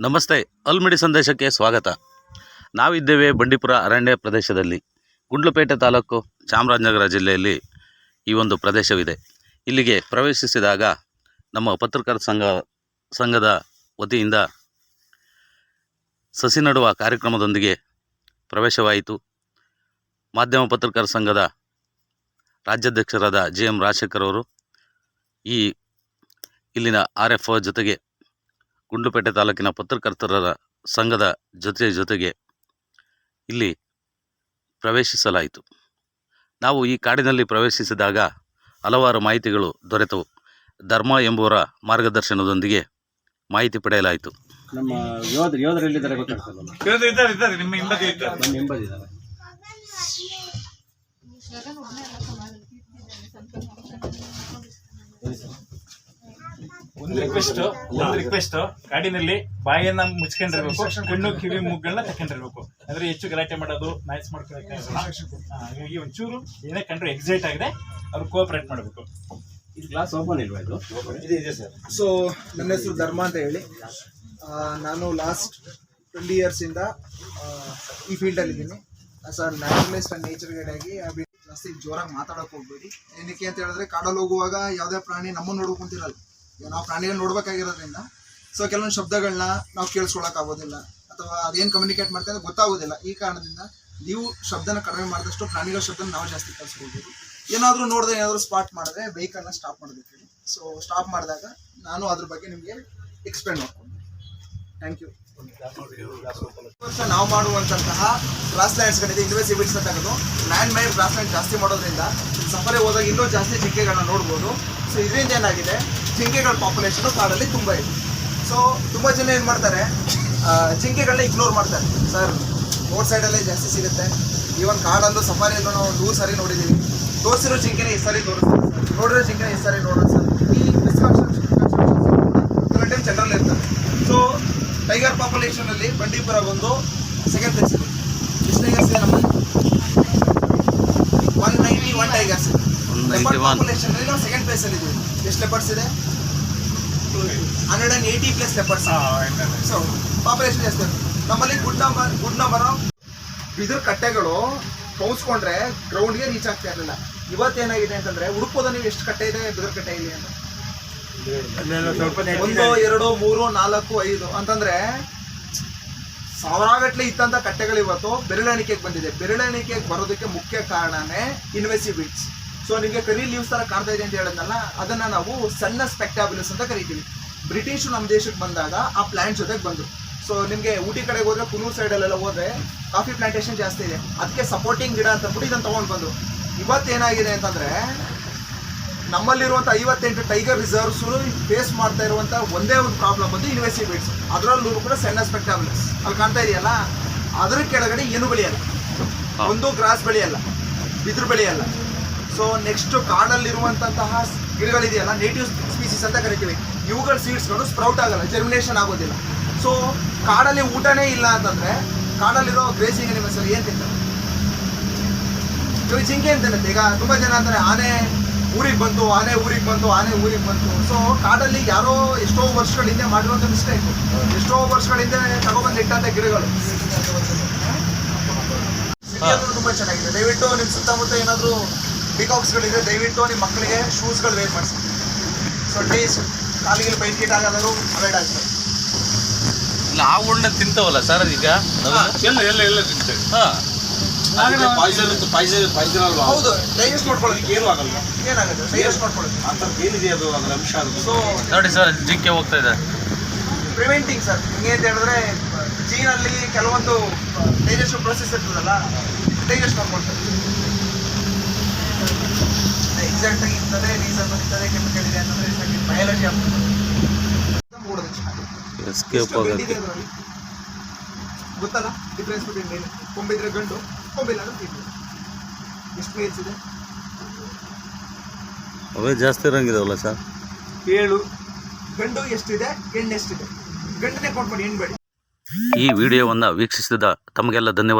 ನಮಸ್ತೆ. ಅಲ್ಮಿಡಿ ಸಂದೇಶಕ್ಕೆ ಸ್ವಾಗತ. ನಾವಿದ್ದೇವೆ ಬಂಡೀಪುರ ಅರಣ್ಯ ಪ್ರದೇಶದಲ್ಲಿ, ಗುಂಡ್ಲುಪೇಟೆ ತಾಲೂಕು, ಚಾಮರಾಜನಗರ ಜಿಲ್ಲೆಯಲ್ಲಿ ಈ ಒಂದು ಪ್ರದೇಶವಿದೆ. ಇಲ್ಲಿಗೆ ಪ್ರವೇಶಿಸಿದಾಗ ನಮ್ಮ ಪತ್ರಕರ್ತರ ಸಂಘದ ವತಿಯಿಂದ ಸಸಿ ನೆಡುವ ಕಾರ್ಯಕ್ರಮದೊಂದಿಗೆ ಪ್ರವೇಶವಾಯಿತು. ಮಾಧ್ಯಮ ಪತ್ರಕರ್ತರ ಸಂಘದ ರಾಜ್ಯಾಧ್ಯಕ್ಷರಾದ JM ರಾಜಶೇಖರ್ ಅವರು ಇಲ್ಲಿನ RFO ಜೊತೆಗೆ ಗುಂಡ್ಲುಪೇಟೆ ತಾಲೂಕಿನ ಪತ್ರಕರ್ತರ ಸಂಘದ ಜೊತೆಗೆ ಇಲ್ಲಿ ಪ್ರವೇಶಿಸಲಾಯಿತು. ನಾವು ಈ ಕಾಡಿನಲ್ಲಿ ಪ್ರವೇಶಿಸಿದಾಗ ಹಲವಾರು ಮಾಹಿತಿಗಳು ದೊರೆತವು. ಧರ್ಮ ಎಂಬುವರ ಮಾರ್ಗದರ್ಶನದೊಂದಿಗೆ ಮಾಹಿತಿ ಪಡೆಯಲಾಯಿತು. ನಮ್ಮ ಯೋಧರು ಎಲ್ಲಿದ್ದಾರೆ ಗೊತ್ತಾಗ್ತದಲ್ಲ? ನಿಮ್ಮ ಹಿಂಬದಿ ಇದ್ದಾರೆ. ಒಂದು ರಿಕ್ವೆಸ್ಟ್ ಕಾಡಿನಲ್ಲಿ ಬಾಯಿಯನ್ನ ಮುಚ್ಕೊಂಡಿರ್ಬೇಕು, ಕಣ್ಣು ಕಿವಿ ಮೂಗ್ಗಳನ್ನ ತಕೊಂಡಿರ್ಬೇಕು. ಅಂದ್ರೆ ಹೆಚ್ಚು ಗಲಾಟೆ ಮಾಡೋದು, ನಾಯ್ಸ್ ಮಾಡ್ಕೊಳ್ಳೋಕೆ ಹಾಗಾಗಿ ಒಂಚೂರು ಏನೇ ಕಂಡ್ರೆ ಎಕ್ಸೈಟ್ ಆಗಿದೆ ಅವ್ರು ಕೋಆಪರೇಟ್ ಮಾಡಬೇಕು. ಇದು ಗ್ಲಾಸ್ ಓಪನ್ ಇಲ್ವಾ? ಇದು ಇದೆ ಸರ್. ಸೊ ನನ್ನ ಹೆಸರು ಧರ್ಮ ಅಂತ ಹೇಳಿ, ನಾನು ಲಾಸ್ಟ್ 20 ಇಯರ್ಸಿಂದ ಈ ಫೀಲ್ಡಲ್ಲಿ ಇದ್ದೀನಿ. Sir naturalist and nature guide ಆಗಿ ಜಾಸ್ತಿ ಜೋರಾಗಿ ಮಾತಾಡೋಕೆ ಹೋಗ್ಬೇಡಿ. ಏನಕ್ಕೆ ಅಂತ ಹೇಳಿದ್ರೆ, ಕಾಡಲ್ಲಿ ಹೋಗುವಾಗ ಯಾವುದೇ ಪ್ರಾಣಿ ನಮ್ಮನ್ನು ನೋಡ್ಕೊಂತಿರಲ್ಲ. ನಾವು ಪ್ರಾಣಿಗಳನ್ನ ನೋಡ್ಬೇಕಾಗಿರೋದ್ರಿಂದ ಸೊ ಕೆಲವೊಂದು ಶಬ್ದಗಳನ್ನ ನಾವು ಕೇಳಿಸ್ಕೊಳಕ್ಕಾಗೋದಿಲ್ಲ, ಅಥವಾ ಅದೇನು ಕಮ್ಯುನಿಕೇಟ್ ಮಾಡ್ತಾರೆ ಗೊತ್ತಾಗೋದಿಲ್ಲ. ಈ ಕಾರಣದಿಂದ ನೀವು ಶಬ್ದನ ಕಡಿಮೆ ಮಾಡಿದಷ್ಟು ಪ್ರಾಣಿಗಳ ಶಬ್ದನ ನಾವು ಜಾಸ್ತಿ ಕಲಿಸ್ಕೊಳ್ಬೋದು. ಏನಾದರೂ ನೋಡಿದ್ರೆ, ಏನಾದರೂ ಸ್ಪಾಟ್ ಮಾಡಿದ್ರೆ ವೆಹಿಕಲ್ನ ಸ್ಟಾಪ್ ಮಾಡಬೇಕು ಹೇಳಿ. ಸೊ ಸ್ಟಾಪ್ ಮಾಡಿದಾಗ ನಾನು ಅದ್ರ ಬಗ್ಗೆ ನಿಮಗೆ ಎಕ್ಸ್ಪ್ಲೇನ್ ಮಾಡ್ಕೊಂಡು. Thank you. ನಾವು ಮಾಡುವಂತಹ ಗ್ರಾಸ್ ಲ್ಯಾಂಡ್ಸ್ಗಳಿದೆ, ಇನ್ವೆಸಿಬಿಲ್ಸ್ ಅಂತ ತೆಗೆದು ಲ್ಯಾಂಡ್ ಮೈನ್ ಗ್ರಾಸ್ ಲ್ಯಾಂಡ್ ಜಾಸ್ತಿ ಮಾಡೋದ್ರಿಂದ ಸಫಾರಿ ಹೋದಾಗ ಇನ್ನೂ ಜಾಸ್ತಿ ಜಿಂಕೆಗಳನ್ನ ನೋಡ್ಬೋದು. ಸೊ ಇದರಿಂದ ಏನಾಗಿದೆ, ಜಿಂಕೆಗಳ ಪಾಪ್ಯುಲೇಷನ್ ಕಾಡಲ್ಲಿ ತುಂಬ ಇದೆ. ಸೊ ತುಂಬ ಜನ ಏನು ಮಾಡ್ತಾರೆ, ಜಿಂಕೆಗಳನ್ನ ಇಗ್ನೋರ್ ಮಾಡ್ತಾರೆ. ಸರ್ ರೋಡ್ ಸೈಡಲ್ಲೇ ಜಾಸ್ತಿ ಸಿಗುತ್ತೆ. ಈವನ್ ಕಾಡಲ್ಲೂ ಸಫಾರಿಯಲ್ಲೂ ನಾವು 100 ಸಾರಿ ನೋಡಿದ್ದೀವಿ. ತೋರಿಸಿರೋ ಜಿಂಕೆನ ಎಷ್ಟು ಸಾರಿ ತೋರಿಸ್ತಾರೆ ಸರ್, ನೋಡಿರೋ ಜಿಂಕೆನ ಎಷ್ಟು ಸಾರಿ ನೋಡೋದು ಸರ್. ಈ ಕೆಲವು ಟೈಮ್ ಜನರಲ್ ಇರ್ತಾರೆ. ಸೊ ಟೈಗರ್ ಪಾಪ್ಯುಲೇಷನಲ್ಲಿ ಬಂಡೀಪುರ ಒಂದು ಸೆಕೆಂಡ್ ಪ್ಲೇಸ್ ಇದೆ. ಎಷ್ಟು ಟೈಗರ್ಸ್ ಇದೆ ನಮ್ಮಲ್ಲಿ? 191 ಟೈಗರ್ಸ್ ಇದೆ. ಲೆಪರ್ಡ್ ಪಾಪ್ಯುಲೇಷನಲ್ಲಿ ನಾವು ಸೆಕೆಂಡ್ ಪ್ಲೇಸಲ್ಲಿ ಇದ್ದೀವಿ. ಎಷ್ಟು ಲೆಪರ್ಡ್ಸ್ ಇದೆ? 180+ ಲೆಪರ್ಡ್ಸ್. ಸೊ ಪಾಪ್ಯುಲೇಷನ್ ಜಾಸ್ತಿ ಇದೆ ನಮ್ಮಲ್ಲಿ. ಗುಡ್ ನಂಬರ್ ಆಫ್ ಬಿದಿರು ಕಟ್ಟೆಗಳು ಕೌಸ್ಕೊಂಡ್ರೆ ಗ್ರೌಂಡ್ಗೆ ರೀಚ್ ಆಗ್ತಾ ಇರಲಿಲ್ಲ. ಇವತ್ತೇನಾಗಿದೆ ಅಂತಂದರೆ, ಹುಡುಕೋದ ನೀವು ಎಷ್ಟು ಕಟ್ಟೆ ಇದೆ ಬಿದಿರು ಕಟ್ಟೆ ಇಲ್ಲಿ ಅಂತ, 1 2 3 4 5 ಅಂತಂದರೆ ಸಾವಿರಾಗಟ್ಲೆ ಇತ್ತಂಥ ಕಟ್ಟೆಗಳು ಇವತ್ತು ಬೆರಳೆಣಿಕೆಗೆ ಬಂದಿದೆ. ಬೆರಳೆಣಿಕೆಗೆ ಬರೋದಕ್ಕೆ ಮುಖ್ಯ ಕಾರಣನೇ ಇನ್ವೆಸಿಬಿಲ್ಸ್. ಸೊ ನಿಮಗೆ ಕರಿ ಲೀವ್ಸ್ ಥರ ಕಾಣ್ತಾ ಇದೆ ಅಂತ ಹೇಳಿದ್ನಲ್ಲ, ಅದನ್ನು ನಾವು ಸಣ್ಣ ಸ್ಪೆಕ್ಟಾಬ್ಯುಲಸ್ ಅಂತ ಕರಿತೀವಿ. ಬ್ರಿಟಿಷರು ನಮ್ಮ ದೇಶಕ್ಕೆ ಬಂದಾಗ ಆ ಪ್ಲಾಂಟ್ ಜೊತೆಗೆ ಬಂದರು. ಸೊ ನಿಮಗೆ ಊಟಿ ಕಡೆಗೆ ಹೋದರೆ, ಕುನ್ನೂರು ಸೈಡಲ್ಲೆಲ್ಲ ಹೋದರೆ ಕಾಫಿ ಪ್ಲಾಂಟೇಶನ್ ಜಾಸ್ತಿ ಇದೆ. ಅದಕ್ಕೆ ಸಪೋರ್ಟಿಂಗ್ ಗಿಡ ಅಂತ ಅಂದ್ಬಿಟ್ಟು ಇದನ್ನು ತೊಗೊಂಡು ಬಂದರು. ಇವತ್ತೇನಾಗಿದೆ ಅಂತಂದರೆ, ನಮ್ಮಲ್ಲಿರುವಂಥ 58 ಟೈಗರ್ ರಿಸರ್ವ್ಸ್ ಫೇಸ್ ಮಾಡ್ತಾ ಇರುವಂಥ ಒಂದೇ ಒಂದು ಪ್ರಾಬ್ಲಮ್ ಬಂದು ಇನ್ವೆಸಿಬಿಲ್ಸ್. ಅದರಲ್ಲೂ ಕೂಡ ಸಣ್ಣ ಸ್ಪೆಕ್ಟಾಬ್ಯುಲಸ್ ಅಲ್ಲಿ ಕಾಣ್ತಾ ಇದೆಯಲ್ಲ, ಅದ್ರ ಕೆಳಗಡೆ ಏನು ಬೆಳೆಯಲ್ಲ, ಒಂದು ಗ್ರಾಸ್ ಬೆಳೆಯಲ್ಲ, ಬಿದಿರು ಬೆಳೆಯಲ್ಲ. ಸೊ ನೆಕ್ಸ್ಟ್ ಕಾಡಲ್ಲಿರುವಂತಹ ಗಿಡಗಳಿದೆಯಲ್ಲ, ನೇಟಿವ್ ಸ್ಪೀಸೀಸ್ ಅಂತ ಕರಿತೀವಿ, ಇವುಗಳ ಸೀಡ್ಸ್ಗಳು ಸ್ಪ್ರೌಟ್ ಆಗಲ್ಲ, ಜರ್ಮಿನೇಷನ್ ಆಗೋದಿಲ್ಲ. ಸೊ ಕಾಡಲ್ಲಿ ಊಟನೇ ಇಲ್ಲ ಅಂತಂದರೆ ಕಾಡಲ್ಲಿರೋ ಗ್ರೇಸಿಂಗ್ ಅನಿಮಲ್ಸ್ ಅಲ್ಲಿ ಏನು ತಿಂತಾರೆ? ಇವಾಗ ಜಿಂಕೆ ಅಂತ ಈಗ ತುಂಬ ಜನ ಅಂತಾರೆ, ಆನೆ ಊರಿಗೆ ಬಂತು. ಸೊ ಕಾಡಲ್ಲಿ ಯಾರೋ ಎಷ್ಟೋ ವರ್ಷಗಳಿಂದ ಮಾಡಿರುವಂಥ ಮಿಸ್ಟೇಕ್, ಎಷ್ಟೋ ವರ್ಷಗಳಿಂದ ತಗೊಬಂದು ಇಟ್ಟಂಥ ಗಿಡಗಳು ತುಂಬ ಚೆನ್ನಾಗಿದೆ. ದಯವಿಟ್ಟು ನಿಮ್ಮ ಸುತ್ತಮುತ್ತ ಏನಾದರೂ ಪಿಕಾಕ್ಸ್ಗಳಿದೆ, ದಯವಿಟ್ಟು ನಿಮ್ಮ ಮಕ್ಕಳಿಗೆ ಶೂಸ್ಗಳು ವೇರ್ ಮಾಡಿಸಿ. ಸೊ ಅಟ್ಲೀಸ್ಟ್ ಕಾಲಿಗೆ ಬೈಸ್ಕಿಟ್ ಆಗೋದಾದ್ರು ಅವಾಯ್ಡ್ ಆಗ್ತದೆ. ಹಾವುಗಳನ್ನ ತಿಂತವಲ್ಲ ಸರ್ ಈಗ? ಎಲ್ಲ ತಿಂತೇವೆ. ಹೌದು, ಡೈಜೆಸ್ಟ್ ಮಾಡ್ಕೊಳ್ಳೋದಕ್ಕೆ ಏನು ಆಗಲ್ಲ, ಏನಾಗುತ್ತೆ ಡೈಜೆಸ್ಟ್ ಮಾಡ್ಕೊಳ್ಳೋದು ಅಂಥದ್ದು ಏನಿದೆ ಅದು ಅದರ ಅಂಶ. ಸೊ ನೋಡಿ ಸರ್, ಜಿಂಕೆ ಹೋಗ್ತಾ ಇದೆ. ಪ್ರಿವೆಂಟಿಂಗ್ ಸರ್, ಹಿಂಗೆ ಅಂತ ಹೇಳಿದ್ರೆ ಜೀನಲ್ಲಿ ಕೆಲವೊಂದು ಡೈಜೆಸ್ಟಿವ್ ಪ್ರೊಸೆಸ್ ಇರ್ತದಲ್ಲ, ಡೈಜೆಸ್ಟ್ ಮಾಡ್ಕೊಳ್ತಾರೆ. ಎಕ್ಸಾಕ್ಟಾಗಿ ಇಂಥದೇ ರೀಸನ್, ಇಂಥದೇ ಕೆಮಿಕಲ್ ಇದೆ ಅಂತಂದರೆ ಬಯಾಲಜಿ ಆಗ್ತದೆ. ಗೊತ್ತಲ್ಲ ಡಿಫ್ರೆನ್ಸ್ ಬಿಟ್ವೀನ್ ಮೇಲ್, ಕೊಂಬಿದ್ರೆ ಗಂಡು, ಕೊಂಬಿಲ್ಲ ಅಂದ್ರೆ ಫೀಮೇಲ್. ಎಷ್ಟು ಮೇಲ್ಸ್ ಇದೆ? ಅವೇ ಜಾಸ್ತಿ ಇರಂಗಿದಾವಲ್ಲ ಸರ್? 7 ಗಂಡು ಎಷ್ಟಿದೆ, ಹೆಣ್ಣು ಎಷ್ಟಿದೆ? ಗಂಡನೇ ಕೊಟ್ಬಿಡಿ, ಹೆಣ್ಣು ಬೇಡಿ. ಈ ವಿಡಿಯೋವನ್ನು ವೀಕ್ಷಿಸಿದ ತಮಗೆಲ್ಲ ಧನ್ಯವಾದ.